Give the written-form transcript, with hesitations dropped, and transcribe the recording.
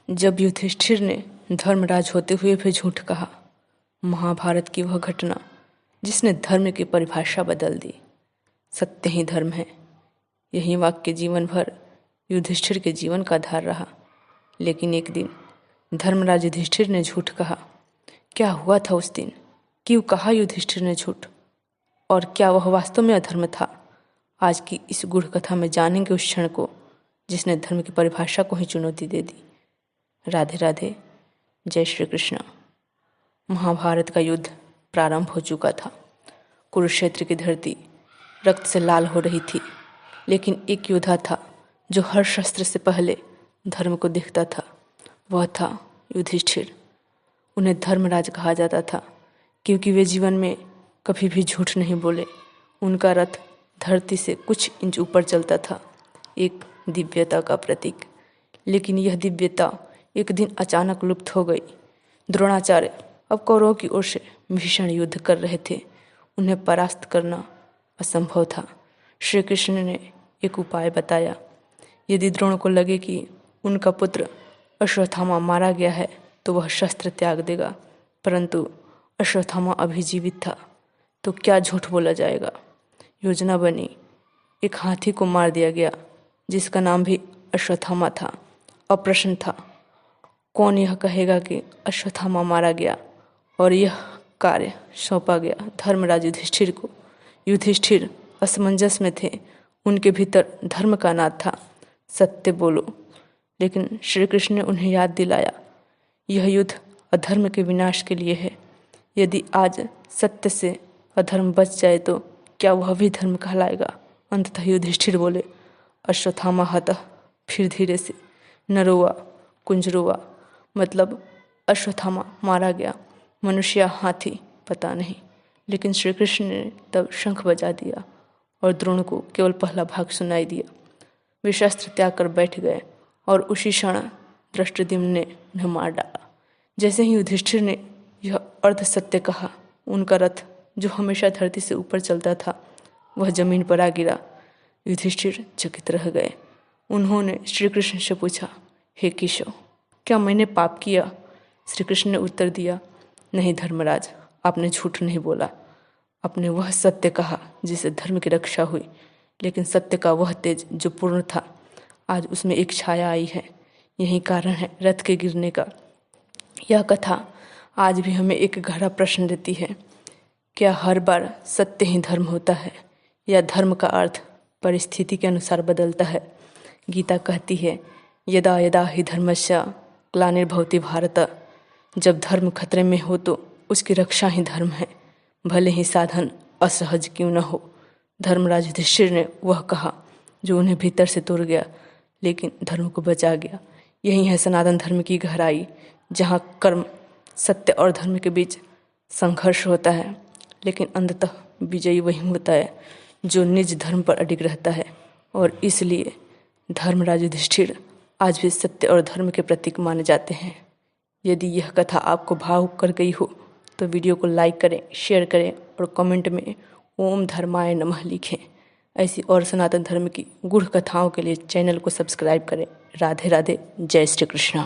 जब युधिष्ठिर ने धर्मराज होते हुए भी झूठ कहा। महाभारत की वह घटना जिसने धर्म की परिभाषा बदल दी। सत्य ही धर्म है, यही वाक्य जीवन भर युधिष्ठिर के जीवन का आधार रहा। लेकिन एक दिन धर्मराज युधिष्ठिर ने झूठ कहा। क्या हुआ था उस दिन? क्यों कहा युधिष्ठिर ने झूठ? और क्या वह वास्तव में अधर्म था? आज की इस गूढ़ कथा में जानेंगे उस क्षण को जिसने धर्म की परिभाषा को ही चुनौती दे दी। राधे राधे, जय श्री कृष्ण। महाभारत का युद्ध प्रारंभ हो चुका था। कुरुक्षेत्र की धरती रक्त से लाल हो रही थी, लेकिन एक योद्धा था जो हर शस्त्र से पहले धर्म को देखता था। वह था युधिष्ठिर। उन्हें धर्मराज कहा जाता था क्योंकि वे जीवन में कभी भी झूठ नहीं बोले। उनका रथ धरती से कुछ इंच ऊपर चलता था, एक दिव्यता का प्रतीक। लेकिन यह दिव्यता एक दिन अचानक लुप्त हो गई। द्रोणाचार्य अब कौरवों की ओर से भीषण युद्ध कर रहे थे। उन्हें परास्त करना असंभव था। श्री कृष्ण ने एक उपाय बताया। यदि द्रोण को लगे कि उनका पुत्र अश्वत्थामा मारा गया है तो वह शस्त्र त्याग देगा, परंतु अश्वत्थामा अभी जीवित था तो क्या झूठ बोला जाएगा। योजना बनी। एक हाथी को मार दिया गया जिसका नाम भी अश्वत्थामा था। अब प्रश्न था, कौन यह कहेगा कि अश्वत्थामा मारा गया? और यह कार्य सौंपा गया धर्मराज युधिष्ठिर को। युधिष्ठिर असमंजस में थे। उनके भीतर धर्म का नाद था, सत्य बोलो। लेकिन श्री कृष्ण ने उन्हें याद दिलाया, यह युद्ध अधर्म के विनाश के लिए है। यदि आज सत्य से अधर्म बच जाए तो क्या वह भी धर्म कहलाएगा? अंततः युधिष्ठिर बोले, अश्वत्थामा हतः। फिर धीरे से न रोआ कुंज रोआ, मतलब अश्वत्थामा मारा गया। मनुष्य या हाथी पता नहीं। लेकिन श्री कृष्ण ने तब शंख बजा दिया और द्रोण को केवल पहला भाग सुनाई दिया। वे शस्त्र त्याग कर बैठ गए और उसी क्षण धृष्टद्युम्न ने उन्हें मार डाला। जैसे ही युधिष्ठिर ने यह अर्ध सत्य कहा, उनका रथ जो हमेशा धरती से ऊपर चलता था वह जमीन पर आ गिरा। युधिष्ठिर चकित रह गए। उन्होंने श्री कृष्ण से पूछा, हे केशव, क्या मैंने पाप किया? श्री कृष्ण ने उत्तर दिया, नहीं धर्मराज, आपने झूठ नहीं बोला। आपने वह सत्य कहा जिससे धर्म की रक्षा हुई। लेकिन सत्य का वह तेज जो पूर्ण था, आज उसमें एक छाया आई है। यही कारण है रथ के गिरने का। यह कथा आज भी हमें एक गहरा प्रश्न देती है, क्या हर बार सत्य ही धर्म होता है या धर्म का अर्थ परिस्थिति के अनुसार बदलता है? गीता कहती है, यदा यदा हि धर्मस्य ग्लानिर्भवति भारत। जब धर्म खतरे में हो तो उसकी रक्षा ही धर्म है, भले ही साधन असहज क्यों न हो। धर्मराज युधिष्ठिर ने वह कहा जो उन्हें भीतर से तोड़ गया, लेकिन धर्म को बचा गया। यही है सनातन धर्म की गहराई, जहाँ कर्म, सत्य और धर्म के बीच संघर्ष होता है, लेकिन अंततः विजयी वही होता है जो निज धर्म पर अडिग रहता है। और इसलिए धर्मराज युधिष्ठिर आज भी सत्य और धर्म के प्रतीक माने जाते हैं। यदि यह कथा आपको भावुक कर गई हो तो वीडियो को लाइक करें, शेयर करें और कमेंट में ओम धर्माय नमः लिखें। ऐसी और सनातन धर्म की गूढ़ कथाओं के लिए चैनल को सब्सक्राइब करें। राधे राधे, जय श्री कृष्ण।